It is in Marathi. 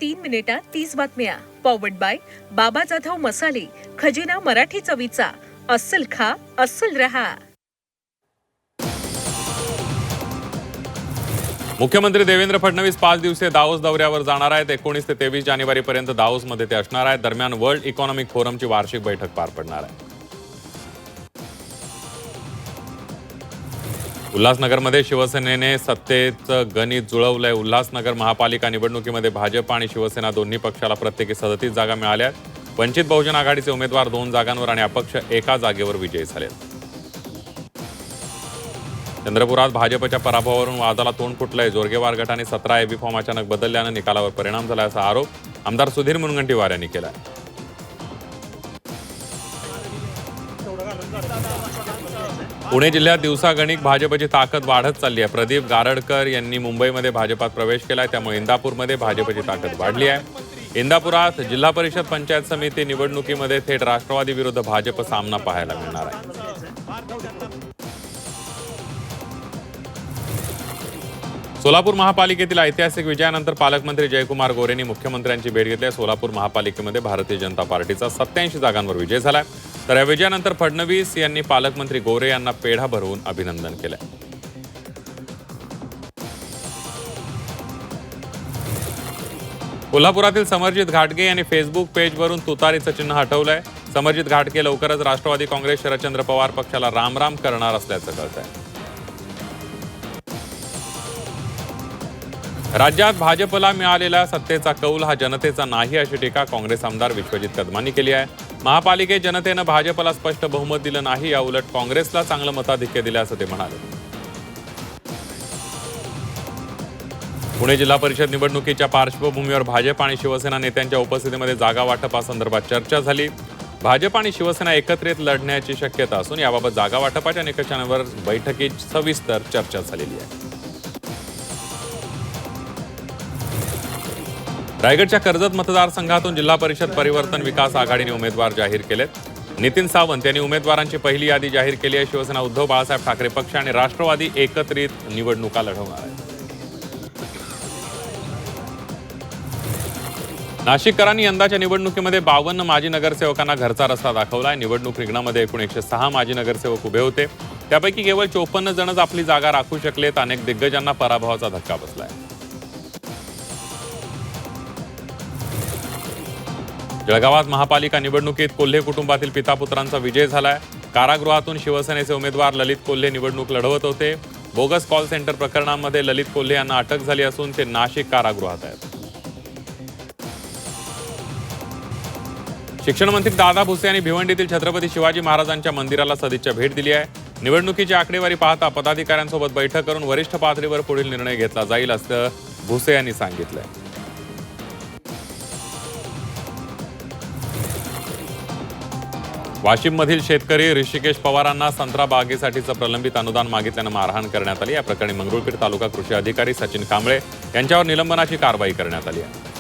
3 मिनिटात 30 बातम्या. पॉवर्ड बाय बाबा जाधव मसाले, खजिना मराठी चवीचा. अस्सल खा, अस्सल रहा. मुख्यमंत्री देवेंद्र फडणवीस 5 दिवसीय दावोस दौऱ्यावर जाणार आहेत. 19 ते 23 जानेवारीपर्यंत दावोसमध्ये ते असणार आहेत. दरम्यान वर्ल्ड इकॉनॉमिक फोरमची वार्षिक बैठक पार पडणार आहे. उल्हासनगरमध्ये शिवसेनेने सत्तेचं गणित जुळवलंय. उल्हासनगर महापालिका निवडणुकीमध्ये भाजप आणि शिवसेना दोन्ही पक्षाला प्रत्येकी 37 जागा मिळाल्या. वंचित बहुजन आघाडीचे उमेदवार 2 जागांवर आणि अपक्ष 1 जागेवर विजयी झाले. चंद्रपुरात भाजपच्या पराभवावरून वादाला तोंड फुटलंय. जोरगेवार गटाने 17 एबी फॉर्म अचानक बदलल्यानं निकालावर परिणाम झाला असा आरोप आमदार सुधीर मुनगंटीवार यांनी केला. पुणे जिल्ह्यात दिवसागणिक भाजपची ताकद वाढत चालली आहे. प्रदीप गारडकर यांनी मुंबईमध्ये भाजपात प्रवेश केलाय, त्यामुळे इंदापूरमध्ये भाजपची ताकद वाढली आहे. इंदापुरात जिल्हा परिषद पंचायत समिती निवडणुकीमध्ये थेट राष्ट्रवादी विरुद्ध भाजप सामना पाहायला मिळणार आहे. सोलापूर महापालिकेतील ऐतिहासिक विजयानंतर पालकमंत्री जयकुमार गोरेंनी मुख्यमंत्र्यांची भेट घेतली. सोलापूर महापालिकेमध्ये भारतीय जनता पार्टीचा 87 जागांवर विजय झालाय. तर या विजयानंतर फडणवीस यांनी पालकमंत्री गोरे यांना पेढा भरवून अभिनंदन केलं. कोल्हापुरातील समरजित घाटगे यांनी फेसबुक पेजवरून तुतारीचं चिन्ह हटवलंय. समरजित घाटगे लवकरच राष्ट्रवादी काँग्रेस शरदचंद्र पवार पक्षाला रामराम करणार असल्याचं कळतंय. राज्यात भाजपला मिळालेला सत्तेचा कौल हा जनतेचा नाही, अशी टीका काँग्रेस आमदार विश्वजित कदमांनी केली आहे. महापालिकेत जनतेनं भाजपला स्पष्ट बहुमत दिलं नाही, या उलट काँग्रेसला चांगलं मताधिक्य दिलं असं ते म्हणाले. पुणे जिल्हा परिषद निवडणुकीच्या पार्श्वभूमीवर भाजप आणि शिवसेना नेत्यांच्या उपस्थितीमध्ये जागा वाटपासंदर्भात चर्चा झाली. भाजप आणि शिवसेना एकत्रित लढण्याची शक्यता असून याबाबत जागा वाटपाच्या निकषांवर बैठकीत सविस्तर चर्चा झालेली आहे. रायगडच्या कर्जत मतदारसंघातून जिल्हा परिषद परिवर्तन विकास आघाडीने उमेदवार जाहीर केलेत. नितीन सावंत यांनी उमेदवारांची पहिली यादी जाहीर केली आहे. शिवसेना उद्धव बाळासाहेब ठाकरे पक्ष आणि राष्ट्रवादी एकत्रित निवडणुका लढवणार आहेत. नाशिककरांनी यंदाच्या निवडणुकीमध्ये 52 माजी नगरसेवकांना घरचा रस्ता दाखवलाय. निवडणूक रिंगणामध्ये एकूण 106 माजी नगरसेवक उभे होते. त्यापैकी केवळ 54 जणच आपली जागा राखू शकलेत. अनेक दिग्गजांना पराभवाचा धक्का बसलाय. जळगावात महापालिका निवडणुकीत कोल्हे कुटुंबातील पितापुत्रांचा विजय झालाय. कारागृहातून शिवसेनेचे उमेदवार ललित कोल्हे निवडणूक लढवत होते. बोगस कॉल सेंटर प्रकरणामध्ये ललित कोल्हे यांना अटक झाली असून ते नाशिक कारागृहात आहेत. शिक्षण मंत्री दादा भुसे यांनी भिवंडीतील छत्रपती शिवाजी महाराजांच्या मंदिराला सदिच्छा भेट दिली आहे. निवडणुकीची आकडेवारी पाहता पदाधिकाऱ्यांसोबत बैठक करून वरिष्ठ पातळीवर पुढील निर्णय घेतला जाईल असं भुसे यांनी सांगितलंय. वाशिममधील शेतकरी ऋषिकेश पवारांना संत्रा बागेसाठीचं प्रलंबित अनुदान मागितल्यानं मारहाण करण्यात आली. या प्रकरणी मंगरुळपीर तालुका कृषी अधिकारी सचिन कांबळे यांच्यावर निलंबनाची कारवाई करण्यात आली आहे.